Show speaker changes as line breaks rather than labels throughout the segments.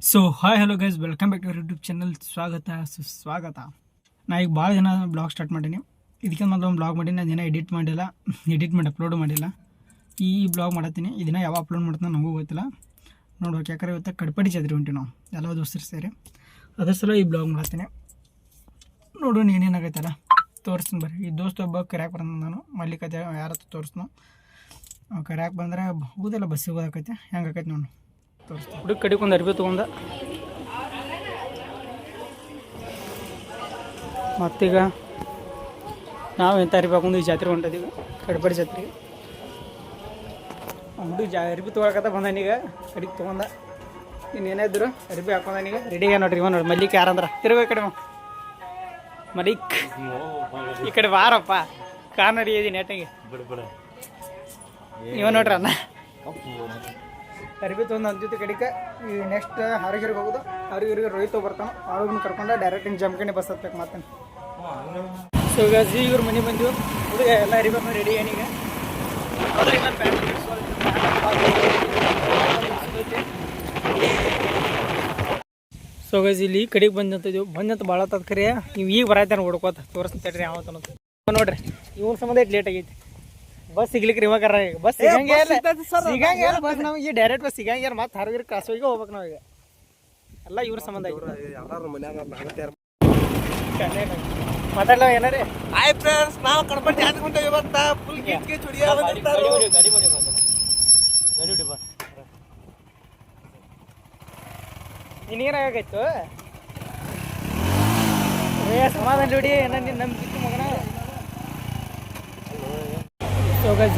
So hi hello guys, welcome back to YouTube channel. ಸ್ವಾಗತ ಸುಸ್ವಾಗತ. ನಾ ಈಗ ಭಾಳ ದಿನ ಬ್ಲಾಗ್ ಸ್ಟಾರ್ಟ್ ಮಾಡೀನಿ. ಇದಕ್ಕೆ ಮೊದಲು ಒಂದು ಬ್ಲಾಗ್ ಮಾಡೀನಿ, ಅದನ್ನ ಎಡಿಟ್ ಮಾಡಿ ಅಪ್ಲೋಡ್ ಮಾಡಿಲ್ಲ. ಈ ಬ್ಲಾಗ್ ಮಾಡತ್ತೀನಿ. ಇದನ್ನ ಯಾವಾಗ ಅಪ್ಲೋಡ್ ಮಾಡ್ತಾನೆ ನಮಗೂ ಗೊತ್ತಿಲ್ಲ. ನೋಡ್ಬೇಕು, ಯಾಕಂದ್ರೆ ಇವತ್ತು ಕಡ್ಪಡಿ ಜಾತ್ರೆ ಹೊಂಟಿ ನಾವು ಎಲ್ಲ ದೋಸ್ತರು ಸೇರಿ. ಅದ್ರ ಸಲ ಈ ಬ್ಲಾಗ್ ಮಾಡತ್ತೀನಿ. ನೋಡೋಣ ಏನೇನಾಗೈತಲ್ಲ, ತೋರಿಸ್ತೀನಿ ಬರ್ರಿ. ಈ ದೋಸ್ತ ಒಬ್ಬ ಕರ್ಯಾಕೆ ಬಂದ, ನಾನು ಮಲ್ಲಿಕತೆ ಯಾರತ್ತ ತೋರಿಸ್ನು. ಕರ್ಯಾಕೆ ಬಂದ್ರೆ ಹೋಗೋದಿಲ್ಲ, ಬಸ್ಸಿಗೆ ಹೋದಾಕೈತೆ. ಹೆಂಗೆ ಆಕೈತೆ ನೋಡು, ತೋರಿಸ್ತೀನಿ. ಹುಡುಗ ಕಡಿಗೆ ಒಂದು ಅರ್ಬಿ ತೊಗೊಂಡ. ಮತ್ತೀಗ ನಾವು ಎಂಥ ಅರ್ಬಿ ಹಾಕೊಂಡು ಈ ಜಾತ್ರೆ ಹೊಂಟದೀವಿ, ಕಡ್ಪಡಿ ಜಾತ್ರೆಗೆ. ಹುಡುಗ ಅರ್ಬಿ ತೊಗೊಳಕತ್ತ ಬಂದಾನೀಗ, ಕಡಿಗೆ ತೊಗೊಂಡ. ಇನ್ನೇನಿದ್ರು ಅರ್ಬಿ ಹಾಕೊಂಡನೀಗ ರೆಡಿ ಆಗ ನೋಡ್ರಿ. ಇವ ನೋಡಿ ಮಲ್ಲಿಕ್ ಯಾರಂದ್ರೆ ತಿರುಗ ಈ ಕಡೆ ಮಲಿಕ್, ಈ ಕಡೆ ಬಾರಪ್ಪ. ಕಾರ್ ಇದೀನಿ ನೆಟ್ಟಿಗೆ. ಇವ ನೋಡ್ರಿ ಅನ್ನ ಅರ್ಬಿ ತೊಗೊಂಡು ನನ್ನ ಜೊತೆ ಕಡಿಕೆ. ಈ ನೆಕ್ಸ್ಟ್ ಹಾರಗಿರಿಗೆ ಹೋಗೋದು. ಹಾರಗಿರಿಗೆ ರೋಹಿತ್ ಬರ್ತಾನೆ, ಅವ್ರಿಗೂ ಕರ್ಕೊಂಡು ಡೈರೆಕ್ಟ್ ಹಿಂಗೆ ಜಮ್ಕಣಿ ಬಸ್ ಹತ್ಬೇಕು ಮತ್ತೆ. ಸೊ ಗಜಿ ಇವ್ರ ಮನೆ ಬಂದಿವು. ಹುಡುಗ ಎಲ್ಲ ಅರಿಬೇಕು ರೆಡಿ ಏನೀಗ. ಸೊ ಗಜ್ ಇಲ್ಲಿ ಕಡೆಗೆ ಬಂದಂತಿದ್ದೆವು. ಬಂದಂತ ಭಾಳ ಹೊತ್ತು ಕರೆ. ನೀವು ಈಗ ಬರತ್ತಾನೆ ಹುಡ್ಕೋತ ತೋರಿಸ್ತೀರಿ ಯಾವತ್ತ ನೋಡ್ರಿ. ಇವ್ರ ಸಂಬಂಧ ಲೇಟ್ ಆಗೈತಿ. ಬಸ್ ಸಿಗ್ಲಿಕ್ಕೆ ಇವಾಗ ಬಸ್ ಸಿಗಂಗಿಲ್ಲ ಬಸ್ ನಮಗೆ ಡೈರೆಕ್ಟ್ ಬಸ್ ಸಿಗಂಗಿಲ್ಲ. ಮತ್ತೆ ಹಾರಗಿರಿ ಕ್ರಾಸ್ ಹೋಗಿ ಹೋಗ್ಬೇಕು ನಾವೀಗ. ಎಲ್ಲ ಇವ್ರ ಸಂಬಂಧ ಮಾತಾಡ್ಲ ಏನಾರಿ.
ಹಾಯ್ ಫ್ರೆಂಡ್ಸ್, ನಾವು ಕಡ್ಪಡಿ ಜಾತ್ರೆ ಹೊಂಟೇವಿ ಇವತ್ತು. ಫುಲ್ ಗಿಟ್ಗೆ ಚುಡಿಯ
ಗಾಡಿ ಬಾ. ನೀನೇನಾಗೈತು ಸಮಾಧಾನ ಜೋಡಿ ಏನ ನಂಬಿತ್ತು ಮಗನ.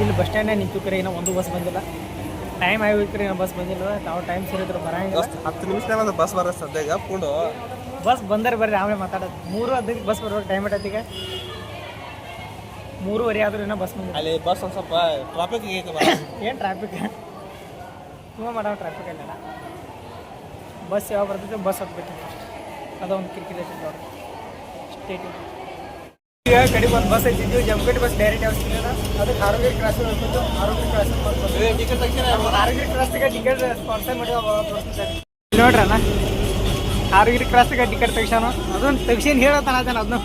ಇಲ್ಲಿ ಬಸ್ ಸ್ಟ್ಯಾಂಡ್ ನಿಂತು ಕರೆ ಏನೋ ಒಂದು ಬಸ್ ಬಂದಿಲ್ಲ. ಟೈಮ್ ಆಗಿರ್ತೀರಿ, ಏನೋ ಬಸ್ ಬಂದಿಲ್ಲ. ನಾವು ಟೈಮ್ ಸೇರಿದ್ರು ಬರಂಗಿಲ್ಲ.
10 ನಿಮಿಷ ಒಂದು ಬಸ್ ಬರೋ ಸದ್ಯಾಗ ಪುಂಡು
ಬಸ್ ಬಂದರೆ ಬರ್ರಿ ಆಮೇಲೆ ಮಾತಾಡೋದು. 3:10 ಬಸ್ ಬರ್ಬೇಕು. ಟೈಮ್ ಇಟ್ಟೈತಿ ಈಗ 3:15 ಆದ್ರೂ ಏನೋ ಬಸ್ ಬಂದಿಲ್ಲ.
ಅಲ್ಲಿ ಬಸ್ ಒಂದು ಸ್ವಲ್ಪ ಟ್ರಾಫಿಕ್ ಆಗೈತೆ.
ಏನು ಟ್ರಾಫಿಕ್ ತುಂಬ ಮಾಡೋ ಟ್ರಾಫಿಕ್ ಇಲ್ಲ. ಬಸ್ ಯಾವಾಗ ಬರ್ತೈತೆ ಬಸ್ ಹತ್ಬೇಕು. ಅದೊಂದು ಕಿರಿಕಿರಿ ಐತಿ ನೋಡಿ. ಸ್ಟೇಟ್ ಈಗ ಕಡೆಗೆ ಒಂದು ಬಸ್ ಐತಿದ್ವಿ, ಜಮಖಂಡಿ ಬಸ್ ಡೈರೆಕ್ಟ್ ಯಾವ ಸಿಗಲ್ಲ. ಅದಕ್ಕೆ ಆರೋಗ್ಯ ಕ್ರಾಸ್ ಹೋಗ್ಬಿಟ್ಟು ಆರೋಗ್ಯ ಕ್ರಾಸ್ ಆರೋಗ್ಯ ಕ್ರಾಸ್ಗೆ ಟಿಕೆಟ್ ಸ್ಪಾನ್ಸರ್ ಮಾಡಿ ನೋಡ್ರಣ್ಣ. ಆರೋಗ್ಯ ಕ್ರಾಸ್ಗೆ ಟಿಕೆಟ್ ತೆಗ್ಸಾನು, ಅದೊಂದು ತೆಗ್ಸೇನು ಹೇಳತ್ತಾನ ಆಯ್ತಾನ. ಅದನ್ನು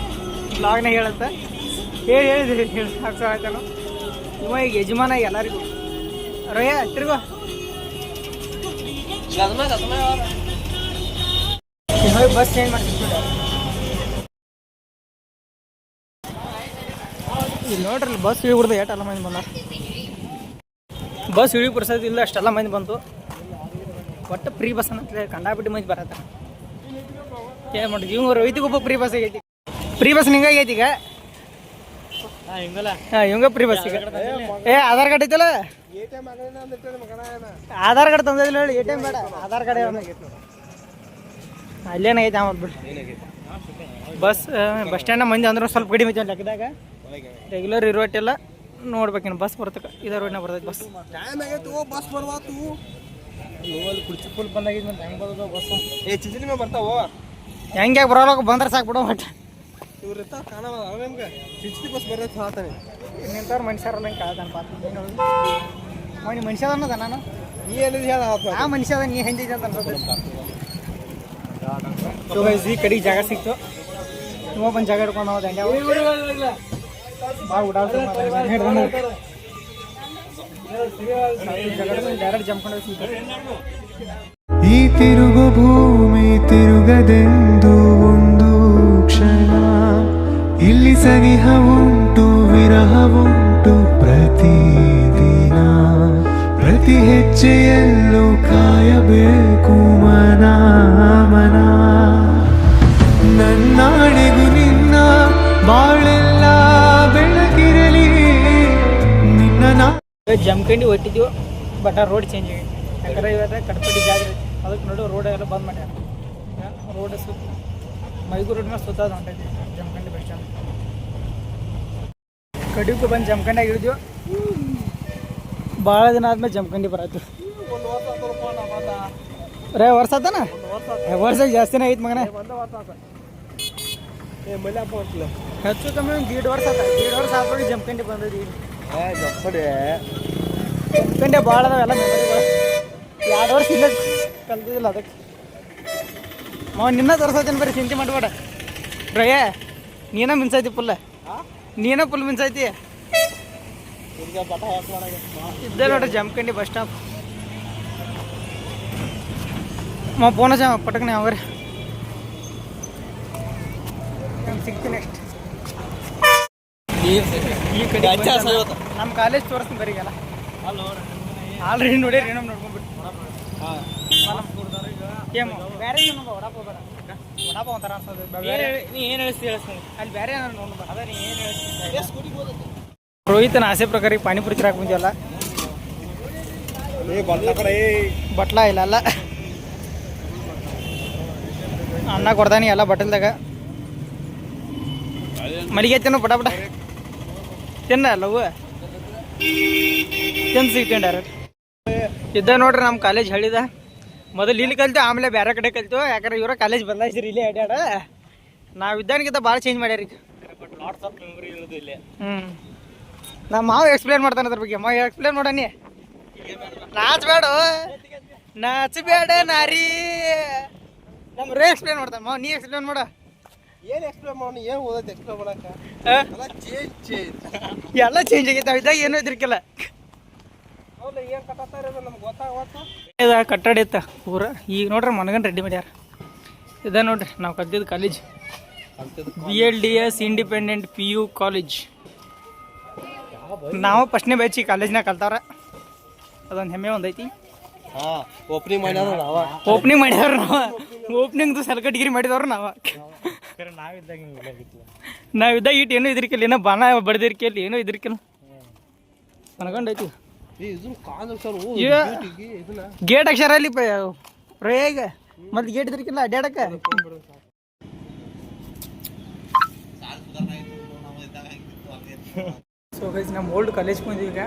ಬ್ಲಾಗ್ನಾಗ ಹೇಳುತ್ತೆ. ಹೇಳಿ ಸಾಕು ಆಯ್ತಾನು. ಇವ ಈಗ ಯಜಮಾನ ಎಲ್ಲರಿಗೂ ರೋಯ ತಿರ್ಗೋ ಬಸ್ ಚೇಂಜ್ ಮಾಡ್ತಿದ್ವಿ. ಇಲ್ಲಿ ನೋಡ್ರಿ, ಬಸ್ ಇಳಿಬಿಡ್ದು ಏಟೆಲ್ಲ ಮಂದಿ ಬಂದ. ಬಸ್ ಇಳಿ ಪುರ್ಸೋದು ಇಲ್ಲ, ಅಷ್ಟೆಲ್ಲ ಮಂದಿ ಬಂತು. ಒಟ್ಟು ಫ್ರೀ ಬಸ್ ಅನ್ನತ್ಲೆ ಕಂಡಾಬಿಟ್ಟು ಮಂದಿ ಬರತ್ತ. ಏನು ಮಾಡಿ ಇವ್ ರೋಹಿತಿಗೊಬ್ಬ ಫ್ರೀ ಬಸ್ ಆಗೈತಿ. ಫ್ರೀ ಬಸ್ ಹಿಂಗಾಗೈತಿ ಈಗ. ಇವಂಗ ಫ್ರೀ ಬಸ್ ಈಗ. ಆಧಾರ್ ಕಾರ್ಡ್ ಐತಲ್ಲ, ಆಧಾರ್ ಕಾರ್ಡ್ ತಂದಿಲ್ಲ ಹೇಳಿ. ATM ಬೇಡ, ಆಧಾರ್ ಕಾರ್ಡ್ ಅಲ್ಲೇನಾಗೈತೆ ಅವತ್ತು ಬಿಟ್ಟು. ಬಸ್ ಸ್ಟ್ಯಾಂಡ್ ಮಂದಿ ಅಂದ್ರೆ ಸ್ವಲ್ಪ ಕಡಿಮೆ ಐತೆ ಲೆಕ್ಕದಾಗ. ರೆಗ್ಯುಲರ್ ಇರೋಟಿಲ್ಲ. ನೋಡ್ಬೇಕೇನು ಬಸ್ ಬರ್ತಕ್ಕ. ಇದೇ ರೋಡ್ನಾಗ ಬರ್ತೈತೆ ಬಸ್.
ಬಸ್ ಬರ್ವಾತು
ಕುರ್ಚಿ ಫುಲ್ ಬಂದಾಗಿದ್ದು ಹೆಂಗೆ ಬರೋದು ಬಸ್.
ಚಿಂಚಿನ ಮೇಲೆ ಬರ್ತಾವ.
ಹೆಂಗೆ ಬರೋಲ್ಲ ಬಂದ್ರೆ ಸಾಕು ಬಿಡೋ. ಒಟ್ಟು
ಇವ್ರ ಕಾಣವ ನಿಮ್ಗೆ ಚಿಂಚಿ ಬಸ್ ಬರೋದು ಹೇಳ್ತಾನೆ.
ನಿಂತವ್ರು ಮನುಷ್ಯರಲ್ಲ ಹಿಂಗೆ ಕಾಳ್ತಾನೆ ಪಾಪ. ನೀನು ಮನುಷ್ಯ ಅನ್ನೋದ ನಾನು.
ನೀ ಏನಿದೆ ಹೇಳ
ಆ ಮನುಷ್ಯ ನೀ ಹೆಂಗೆ ಅಂತ ಅನ್ಸೋದು. ಈ ಕಡೆಗೆ ಜಾಗ ಸಿಕ್ತು. ನೀವು ಬಂದು ಜಾಗ ಹಿಡ್ಕೊಂಡು ಹೋದ ಭಾಳ ಡೈರೆಕ್ಟ್ ಜಂಪ್ಕೊಂಡು ಸಿಗ್ತಾರೆ.
ಈ ತಿರುಗು ಭೂಮಿ ತಿರುಗದೆಂದು ಒಂದು ಕ್ಷಣ, ಇಲ್ಲಿ ಸನಿಹ ಉಂಟು ವಿರಹವುಂಟು ಪ್ರತಿದಿನ. ಪ್ರತಿ ಹೆಜ್ಜೆಯಲ್ಲೂ ಕಾಯಬೇಕು ಮನ. ನನ್ನಾಣೆಗೂ ನಿನ್ನ ಬಾಳೆಲ್ಲ ಬೆಳಗಿರಲಿ. ನಿನ್ನ
ಜಮಖಂಡಿ ಹೊಟ್ಟಿದ್ದೀವಿ, ಬಟ್ ಆ ರೋಡ್ ಚೇಂಜ್ ಆಗೈತಿ. ಯಾಕಂದ್ರೆ ಇವತ್ತು ಕಡ್ಪಡಿ ಜಾತ್ರೆ ಐತಿ. ಅದಕ್ಕೆ ನೋಡು ರೋಡ್ ಎಲ್ಲ ಬಂದ್ ಮಾಡ್ಯಾರ. ರೋಡ್ ಸುತ್ತ ಮೈಗೂರು ರೋಡ್ ಮೇಲೆ ಸುತ್ತದ ಹೊಂಟೈತಿ ಜಮಖಂಡಿ ಬಸ್ ಸ್ಟ್ಯಾಂಡ್. ಕಡಿಗೂ ಬಂದು ಜಮಖಂಡಿಯಾಗ ಇಳಿದ್ವಿ. ಭಾಳ ದಿನ ಆದ್ಮೇಲೆ ಜಮಖಂಡಿ ಬರತ್ತು. ವರ್ಷ ಆತನ, ವರ್ಷ ಜಾಸ್ತಿನೇ ಐತಿ ಮಗನ. ಹೆಚ್ಚು ಕಮ್ಮಿ ಒಂದು 1.5 ವರ್ಷ ಆತ. 1.5 ವರ್ಷ ಆದ್ಮೇಲೆ ಜಮಖಂಡಿ ಬಂದದಿ. ಜಮಖಂಡಿ ಭಾಳ ಅದಾವೆಲ್ಲ ಮೆಮೊರಿಗಳು. 2 ವರ್ಷ ಇಲ್ಲ ಕಲ್ತಿದ್ದಿಲ್ಲ ಅದಕ್ಕೆ. ಮಾವ ನಿನ್ನ ತೋರ್ಸೋತೇನೆ ಬರೀ ಚಿಂತೆ ಮಾಡ್ಬೇಡ ರಯ್ಯ ನೀನ ಮಿನ್ಸೈತಿ ಫುಲ್ಲ ನೀನ ಫುಲ್ ಮಿನ್ಸೈತಿ ಇದ್ದೇ ನೋಡ್ರಿ ಜಮ್ಕಂಡಿ ಬಸ್ ಸ್ಟಾಪ್ ಮಾವ ಫೋನ್ ಹಚ್ಚ ಪಟಕ್ನೆ ಅವ್ರಿ ಸಿಗ್ತೀನಿ ನೆಕ್ಸ್ಟ್ ಈ ಕಡೆ ನಮ್ಮ ಕಾಲೇಜ್ ತೋರಿಸ್ತೀನಿ ಬರೀಗಲ್ಲ ಆಲ್ರೆಡಿ ನೋಡಿರಿ ನಮ್ಮ ನೋಡ್ಕೊಂಡ್ಬಿಟ್ಟು ಬೇರೆ ವಡಾಪಾವ್ ಬೇಡ ವಡಾಪಾವ್ ಒಂಥರ ಅನ್ಸೋದು ನೀ ಏನು ಹೇಳ್ತಿ ಅಲ್ಲಿ ಬೇರೆ ಏನಾರು ನೋಡ್ಬ ಅದ ನೀ ಏನು ಹೇಳ್ತಿ ರೋಹಿತನ ಆಸೆ ಪ್ರಕಾರ ಈಗ ಪಾನಿಪುರಿ ತಿರಾಕ್ ಬಂದಿವಲ್ಲ ಬಟ್ಲ ಇಲ್ಲ ಅಲ್ಲ ಅನ್ನ ಕೊಡ್ದಾನಿ ಎಲ್ಲ ಬಟಲ್ದಾಗ ಮಳಿಗೆ ತಿನ್ನು ಪಟ ಪಟ ತಿನ್ನ ಲವ್ ತಿಂದು ಸಿಗ್ತೀನಿ ಡೈರೆಕ್ಟ್ ಇದ್ದ ನೋಡ್ರಿ ನಮ್ಮ ಕಾಲೇಜ್ ಹೇಳಿದ ಮೊದಲು ಇಲ್ಲಿ ಕಲ್ತು ಆಮೇಲೆ ಬೇರೆ ಕಡೆ ಕಲ್ತು ಯಾಕಂದ್ರೆ ಇವರ ಕಾಲೇಜ್ ಬದಲಾಯಿಸಿರಿ ಇಲ್ಲೇ ಅಡ್ಯಾಡ ನಾವು ಇದ್ದಾನಿಗಿಂತ ಭಾಳ ಚೇಂಜ್ ಮಾಡ್ಯಾರಿ ನಮ್ಮ ಮಾವ ಎಕ್ಸ್ಪ್ಲೇನ್ ಮಾಡ್ತಾನೆ ಅದ್ರ ಬಗ್ಗೆ ಮಾವ ಎಕ್ಸ್ಪ್ಲೇನ್ ಮಾಡನಿ ನಾಚಬೇಡ ನಾಚಬೇಡ ನಾರಿ ನಮ್ಮ ರೇ ಎಕ್ಸ್ಪ್ಲೇನ್ ಮಾಡ್ತಾನೆ ಮಾವ ನೀ ಎಕ್ಸ್ಪ್ಲೇನ್ ಮಾಡ
ಏನು ಎಕ್ಸ್ಪ್ಲೇನ್ ಮಾಡಿ ಏನು ಓದೋದು ಎಕ್ಸ್ಪ್ಲೇನ್ ಮಾಡಕ್ಕೆ
ಎಲ್ಲ ಚೇಂಜ್ ಆಗೈತೆ ಇದ್ದಾಗ ಏನೂ ಇದ್ರಿಕಿಲ್ಲ
ಹೌದು ಏನು ಕಟ್ಟಾತಾರೆ ನಮ್ಗೆ ಗೊತ್ತಾಗತ್ತು
ಇದು ಕಟ್ಟಡ ಇತ್ತ ಊರ ಈಗ ನೋಡ್ರಿ ಮನಗಂಡು ರೆಡಿ ಮಾಡ್ಯಾರ ಇದ ನೋಡ್ರಿ ನಾವು ಕಲ್ತಿದ್ದು college BLDS independent PU college ನಾವು ಫಸ್ಟ್ನೇ ಬ್ಯಾಚ್ ಈ ಕಾಲೇಜ್ನಾಗ ಕಲ್ತಾವ್ರ ಅದೊಂದು ಹೆಮ್ಮೆ ಒಂದೈತಿ
ಹಾಂ ಓಪನಿಂಗ್ ಮಾಡ್ಯಾರ
ಓಪನಿಂಗ್ ಮಾಡ್ಯಾವ್ರು ನಾವು ಓಪನಿಂಗ್ದು ಸಲ್ಕಟ್ಗಿರಿ ಮಾಡಿದವ್ರು ನಾವು ನಾವಿದ್ದಾಗ ಇಟ್ಟು ಏನೂ ಇದ್ರಿಕಿಲ್ಲ ಏನೋ ಬಾಣ ಬಡ್ದಿರ್ಕಿಲ್ಲ ಏನೂ ಇದ್ರಿಕಿಲ್ಲ ಮನಗಂಡೈತಿ ಗೇಟ್ ಅಕ್ಷರ ಅಲ್ಲಿ ಪ್ರಯೋಗ ಮತ್ತೆ ಗೇಟ್ ಇದ್ರಿಕಿಲ್ಲ ಅಡ್ಡಾಡಕ್ಕೆ ಸೊ ಗೈಸ್ ನಮ್ಮ ಓಲ್ಡ್ ಕಾಲೇಜ್ ಬಂದಿವಿ ಈಗ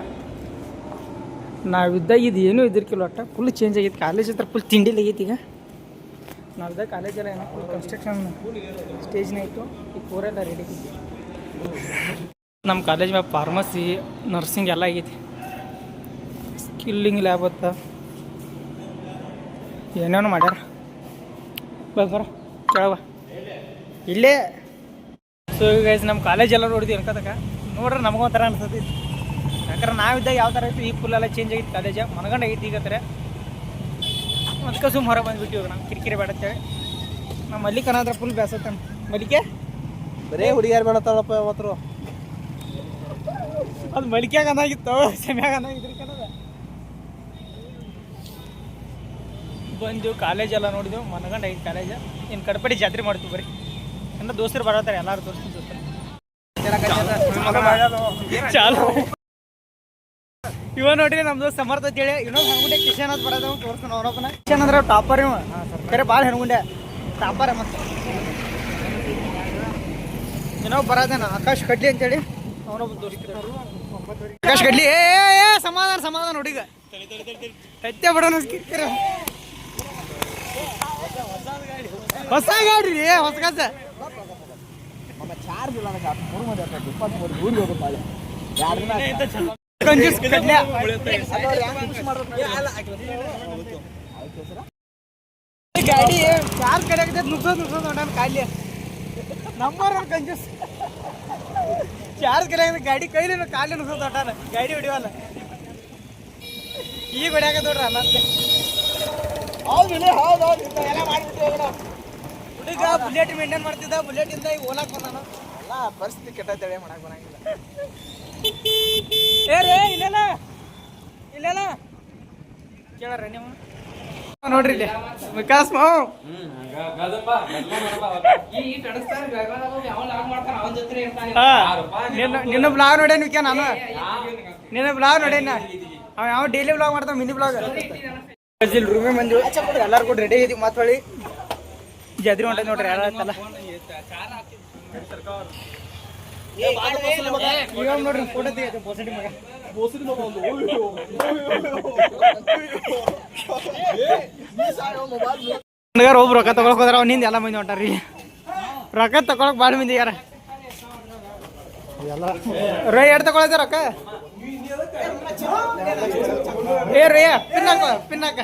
ನಾವಿದ್ದಾಗ ಇದು ಏನೂ ಇದ್ರಿಕಿಲ್ಲ ಒಟ್ಟು ಫುಲ್ ಚೇಂಜ್ ಆಗೈತಿ ಕಾಲೇಜ್ ಹತ್ರ ಫುಲ್ ತಿಂಡಿಲಿ ಆಗೈತಿ ಈಗ ನಾವಿದ್ದಾಗ ಕಾಲೇಜೆಲ್ಲ ಏನೋ ಫುಲ್ ಕನ್ಸ್ಟ್ರಕ್ಷನ್ ಸ್ಟೇಜ್ನ ಇತ್ತು ಈಗ ಪೂರೆಲ್ಲ ರೆಡಿ ಆಗೈತಿ ನಮ್ಮ ಕಾಲೇಜ್ ಮ್ಯಾಗ ಫಾರ್ಮಸಿ ನರ್ಸಿಂಗ್ ಎಲ್ಲ ಆಗೈತಿ ಸ್ಕಿಲ್ಲಿಂಗ್ ಲ್ಯಾಬ್ ಅತ್ತ ಏನೇನೋ ಮಾಡ್ಯಾರ ಬರ ಕೇಳವ ಇಲ್ಲೇ ಸೊ ಗೈಸ್ ನಮ್ಮ ಕಾಲೇಜ್ ಎಲ್ಲ ನೋಡಿದ್ವಿ ಅನ್ಕೋತಕ ನೋಡ್ರಿ ನಮಗೊಂಥರ ಅನ್ಸತಿ ಯಾಕಂದ್ರೆ ನಾವಿದ್ದಾಗ ಯಾವ ಥರ ಇತ್ತು ಈಗ ಫುಲ್ ಎಲ್ಲ ಚೇಂಜ್ ಆಗೈತಿ ಕಾಲೇಜ್ ಮನಗಂಡ ಆಗೈತಿ ಈಗ ಥರ ಅದಕ್ಕೆ ಸುಮ್ಮ ಹೊರಗೆ ಬಂದುಬಿಟ್ಟಿವಿ ನಾವು ಕಿರಿಕಿರಿ ಬೇಡತ್ತೇವೆ ನಮ್ಮ ಮಲ್ಲಿಕನ ಹತ್ರ ಫುಲ್ ಬೇಸತ್ತ ಮಲ್ಲಿಕೆ
ಬರೇ ಹುಡುಗಿಯಾರು ಬೇಡತ್ತಾಳಪ್ಪ ಯಾವತ್ತರು
ಅದು ಮಲಿಕ್ಯಾಗ ಅನ್ನಾಗಿತ್ತು ಸೆಮ್ಯಾಗ ಅನ್ನಾಗಿದ್ರಿ ಕನ್ನಡ ಬಂದು ಕಾಲೇಜ್ ಎಲ್ಲ ನೋಡಿದೆವು ಮನಗಂಡ ಐದು ಕಾಲೇಜ್ ಇನ್ನು ಕಡಪಡಿ ಜಾತ್ರೆ ಮಾಡ್ತೀವಿ ಬರೀ ಅಂದ್ರೆ ದೋಸ್ತರು ಬರತ್ತಾರೆ ಎಲ್ಲರೂ ದೋಸ್ತರ ಜೊತೆ ಚಾಲು ಇವ ನೋಡ್ರಿ ನಮ್ದು ಸಮರ್ಥ ಅಂತೇಳಿ ಇನ್ನೊಂದು ಹೆಣ್ಗುಂಡೆ ಕಿಶನ್ ಅಂತ ಬರೋದು ತೋರಿಸ್ತಾನೆ ಅವನೊಬ್ಬನ ಕಿಶನ್ ಅಂದ್ರೆ ಟಾಪರ್ ಇವ ಕರೆ ಭಾಳ ಹೆಣ್ಗುಂಡೆ ಟಾಪರ್ ಮತ್ತೆ ಇನ್ನೊಬ್ಬ ಬರೋದೇನ ಆಕಾಶ್ ಕಡ್ಲಿ ಅಂತೇಳಿ ಅವನೊಬ್ಬ ತೋರಿಸ್ತಾರೆ ಆಕಾಶ್ ಕಡ್ಲಿ ಏ ಸಮಾಧಾನ ಸಮಾಧಾನ ಹುಡುಗ ಸತ್ಯ ಬಿಡೋಣ ಹೊಸ ಗಾಡಿ ರೀ ಹೊಸ ಕಸ ಗಾಡಿ ಚಾರ್ಜ್ ಕಡೆ ನುಗ್ಸೋದು ನೋಡೋಣ ಕಾಲಿ ನಂಬರ್ ಕಂಜೂಸ್ ಚಾರ್ಜ್ ಕಡೆ ಗಾಡಿ ಕೈಲಿ ಕಾಲಿ ನುಗ್ಸೋದು ನೋಡೋಣ ಗಾಡಿ ಹೊಡಿವಲ್ಲ ಈಗ ಹೊಡ್ಯಾಕ ನೋಡ್ರಿ ಅಲ್ಲ ಹುಡುಗ ಬುಲೆಟ್ ಮೇಂಟೈನ್ ಮಾಡ್ತಿದ್ದ ಬುಲೆಟ್ ಇಂದ ಈಗ ಓಲಾಕ್ ಬಂದಾನ ಎಲ್ಲ ಪರಿಸ್ಥಿತಿ ಕೆಟ್ಟೈತೆ ಮಾಡಕ್ ಬರಂಗಿಲ್ಲ ಏ ರೇ ಇಲ್ಲೆಲ್ಲ ಇಲ್ಲೆಲ್ಲ ಕೇಳ್ರ ನೀವು ನೋಡ್ರಿ ಇಲ್ಲಿ ವಿಕಾಸ್ ಮಾವು ನಿನ್ನ ಬ್ಲಾಗ್ ನೋಡೇನು ವಿಕ್ಯಾ ನಾನು ನಿನ್ನ ಬ್ಲಾಗ್ ನೋಡೇನ ಅವ ಯಾವ ಡೈಲಿ ಬ್ಲಾಗ್ ಮಾಡ್ತಾವ ಮಿನಿ ಬ್ಲಾಗ್ ರೂಮೇ ಮಂದಿ ಎಲ್ಲಾರು ಕೂಡ ರೆಡಿ ಆಗಿದ್ದೀವಿ ಮಾತೊಳಿ ಜಾತ್ರೆ ಹೊಂಟ ನೋಡ್ರಿ ಯಾರ ಆಯ್ತಲ್ಲ ಇವಾಗ ನೋಡ್ರಿ ಫೋಟೋ ತೆಗಿಯತ್ತೆ ಬೋಸಡಿ ಮಗ ಒಬ್ರು ರೊಕ್ಕ ತಗೊಳಕ್ ಹೋದ್ರ ಅವ್ನಿಂದ ಎಲ್ಲ ಮಂದಿ ಹೊಂಟಾರ್ರಿ ರೊಕ್ಕ ತಗೊಳಕ್ ಭಾಳ ಮಂದಿ ಯಾರ ರೇ ಎರಡು ತಗೊಳದ ರೊಕ್ಕ ಏ ರೇ ಪಿನ್ ಹಾಕ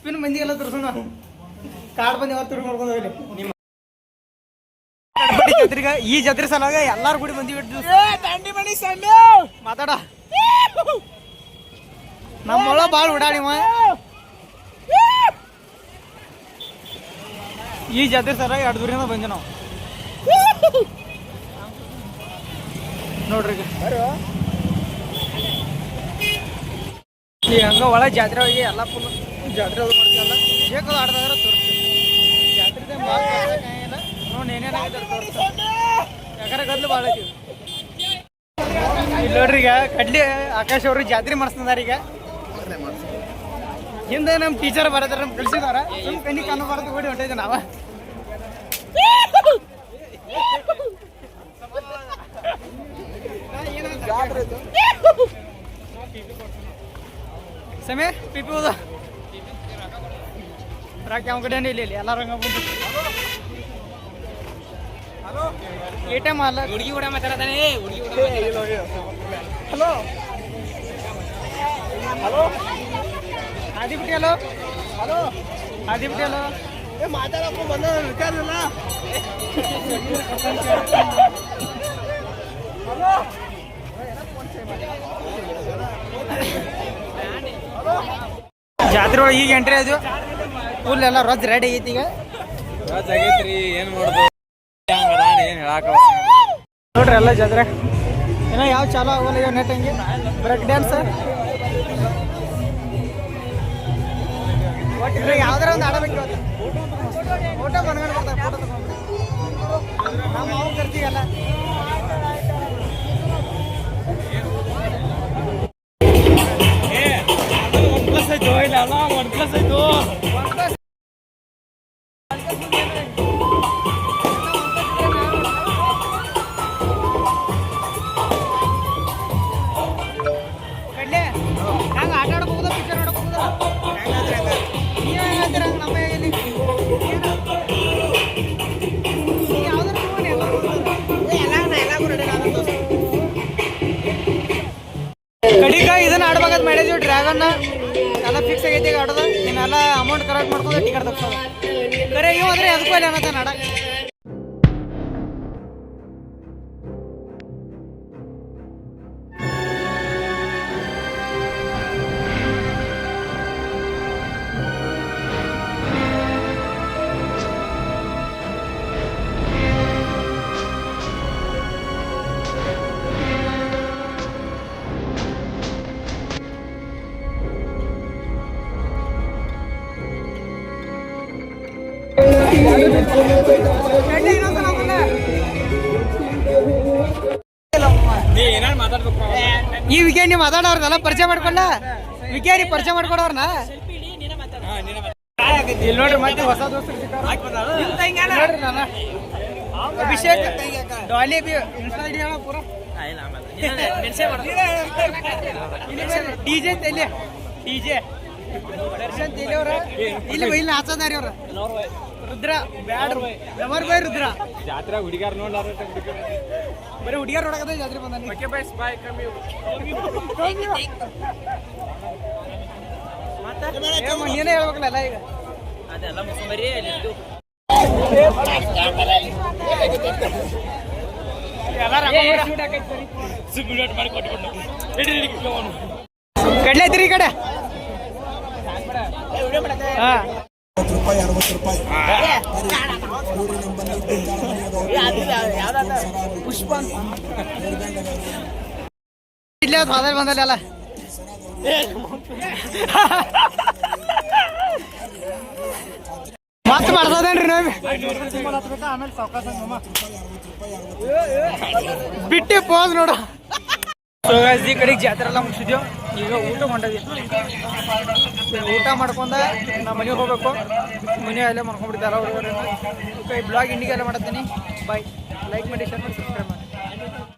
ಪಿನ್ ಮಂದಿ ಎಲ್ಲ ತೋರ್ಸೋಣ ಕಾಡ್ ಬಂದು ಯಾವತ್ತು ತಿರುಗಿ ಮಾಡ್ಕೊಂಡು ಹೋಗ್ಲಿ ನಿಮ್ಮ ಗಣಪತಿ ಜಾತ್ರೆಗೆ ಈ ಜಾತ್ರೆ ಸಲುವಾಗ ಎಲ್ಲಾರು ಕೂಡಿ ಬಂದಿವಿ.
ದಂಡಿ ಮಣಿ ಸ್ವಾಮಿ
ಮಾತಾಡ ನಮ್ಮೊಳ ಭಾಳ ಓಡಾಡಿವ ಈ ಜಾತ್ರೆ ಸಲ 2 ದೂರಿಂದ ಬಂದೆ ನಾವು ನೋಡ್ರಿ ಈ ಹಂಗ ಒಳ ಜಾತ್ರೆ ಹೋಗಿ ಎಲ್ಲ ಫುಲ್ ಜಾತ್ರೆ ಅದು ಮಾಡ್ತೀವಲ್ಲ ಬೇಕದು ಆಡ್ದಾದ್ರೆ ತೋರಿಸ್ತೀವಿ ಜಾತ್ರೆ ಭಾಳ ಇಲ್ಲ ನೋಡಿ ಏನೇನಾಗಿದೆ ತೋರಿಸ್ತೀವಿ ಯಾಕಂದ್ರೆ ಗದ್ಲು ಭಾಳ ಐತಿ. ಇಲ್ಲಿ ನೋಡ್ರಿ ಈಗ ಕಡ್ಲಿ ಆಕಾಶ್ ಅವರು ಜಾತ್ರೆ ಮಾಡಿಸ್ತಿದಾರ. ಈಗ ಹಿಂದೆ ನಮ್ಮ ಟೀಚರ್ ಬರದಾರ ನಮ್ಗೆ ಕಳಿಸಿದಾರ ಸುಮ್ ಕಣ್ಣಿ ಕಾನು ಬರೋದು ಓಡಿ ಹೊಂಟಿದ್ದೆ ನಾವ. ಸಮಯ ಪಿಪಿ ಹೋದ ರಾಕಿ ಅವ್ನ ಕಡೆ ಇಲ್ಲಿ ಎಲ್ಲಾರು ಹಂಗ ಬಂದು ಏ ಟೈಮ್ ಅಲ್ಲ ಹುಡುಗಿ ಕೂಡ ಮಾತಾಡ್ತಾನೆ. ಹಲೋ ಹಲೋ ಆದಿಬಿಟ್ಟಿ ಹಲೋ ಹಲೋ ಆದಿಬಿಟ್ಟಿ ಹಲೋ
ಮಾತಾಡಪ್ಪ ಬಂದ ವಿಚಾರಲ್ಲ.
ಜಾತ್ರೆ ಒಳಗೆ ಈಗ ಎಂಟ್ರಿ ಅದು ಫುಲ್ ಎಲ್ಲ ರಜ್ ರೆಡಿ ಆಗೈತಿ. ಈಗ
ಏನ್ ಮಾಡುದು ಏನ್ ಹೇಳಾಕ
ನೋಡ್ರಿ ಎಲ್ಲ ಜಾತ್ರೆ ಏನೋ ಯಾವ ಚಾಲು ಆಗೋಲ್ಲ ಈಗ ನೆಟ್ ಹಂಗೆ ಬ್ರೇಕ್ ಡ್ಯಾನ್ಸ್ ಒಟ್ಟಿಗೆ ಯಾವ್ದಾರ ಒಂದು ಆಡಬೇಕು. ಫೋಟೋ ಬಂದ್ಕೊಂಡು ಬರ್ತಾರೆ ಫೋಟೋ ತಗೊಂಡು ನಮ್ಮ ಅವ್ರು ಕರ್ತೀವಲ್ಲ. OnePlus ಆಯ್ತು ಇಲ್ಲ ಅಲ್ಲ OnePlus ಆಯ್ತು ಕಡ್ಲೆ ಹಂಗೆ ಆಟ ಆಡಕ್ ಹೋಗುದ ಪಿಕ್ಚರ್ ನೋಡಕ್ ಹೋಗುದ ನೀವ್ ಹೆಂಗಂತೀರ ಹಂಗೆ ನಮ್ಮ ಇಲ್ಲಿ ಕಡಿಕ ಇದನ್ನ ಆಡ್ಬೇಕಾದ್ ಮಾಡಿದ್ವಿ ಡ್ರ್ಯಾಗನ್ನ ಎಲ್ಲ ಫಿಕ್ಸ್ ಆಗೈತಿ ಈಗ ಆಡೋದು. ಇನ್ನೆಲ್ಲ ಅಮೌಂಟ್ ಕರೆಕ್ಟ್ ಮಾಡ್ಕೊಂಡು ಟಿಕೆಟ್ ತಪ್ಸೋದು ಕರೆ ಇವ್ ಅಂದ್ರೆ ಅದಕ್ಕೂ ಅಲ್ಲಿ ಅನ್ನತ್ತ ನಾಡ. ಈ ವಿಕೆಂಡ್ ನೀವು ಮಾತಾಡೋರ್ನೆಲ್ಲ ಪರಿಚಯ ಮಾಡ್ಕೊಂಡ ವಿಕೆಂಡ್ ಪರಿಚಯ ಮಾಡ್ಕೊಡೋರ್ನ ಇಲ್ಲಿ ನೋಡ್ರಿ ಮತ್ತೆ ಹೊಸ ದೋಸ್ತರು ನೋಡ್ರಿ ನಾನು ಅಭಿಷೇಕ್ ಡಾಲಿ ಪೂರ ಡಿಜೆ ತೆಲಿ ಡಿಜೆ ದರ್ಶನ್ ತೆಲಿ ಅವ್ರ ಇಲ್ಲಿ ಇಲ್ಲಿ ಹಾಚದಾರಿ ಅವ್ರ ರುದ್ರ ಬ್ಯಾಡ್ ರಮರ್ ಬಾಯ್ ರುದ್ರ
ಜಾತ್ರೆ ಹುಡುಗಾರ ನೋಡ್ಲಾರ
ಬರೀ ಹುಡುಗಿಯರ್ ನೋಡಕತ್ತ ಜಾತ್ರೆ ಬಂದ ನೀನೇ ಹೇಳ್ಬೇಕಲ್ಲ ಈಗ
ಅದೆಲ್ಲ ಮುಸ್ಮರಿ
ಕಡ್ಲೆ ಐತ್ರಿ ಈ ಕಡೆ ಹಾ ಪುಷ್ಪ ಇಲ್ಲೇ ಮೊದಲು ಬಂದಲ್ಲಿ ಅಲ್ಲ ಮತ್ತೆ ಮಾಡ್ಸೋದೇನ್ರಿ ನಾವು ಆಮೇಲೆ ಸಾವಕಾಶ ಬಿಟ್ಟಿ ಪೋಸ್ ನೋಡು. ಈ ಕಡೆಗೆ ಜಾತ್ರೆ ಎಲ್ಲ ಮುಗಿಸಿದ್ಯೋ ಈಗ ಊಟ ಮಾಡಿದ್ವಿ. ಊಟ ಮಾಡ್ಕೊಂಡ ನಾ ಮನೆಗೆ ಹೋಗ್ಬೇಕು. ಮನೆ ಅಲ್ಲೇ ಮಾಡ್ಕೊಂಡ್ಬಿಡ್ತಾರೆ ಅವ್ರಿಗೆ. ಬ್ಲಾಗ್ ಇಂಡಿಗೆ ಎಲ್ಲ ಮಾಡತ್ತೀನಿ. ಬಾಯ್. ಲೈಕ್ ಮಾಡಿ ಶೇರ್ ಮಾಡಿ ಸಬ್ಸ್ಕ್ರೈಬ್ ಮಾಡಿ.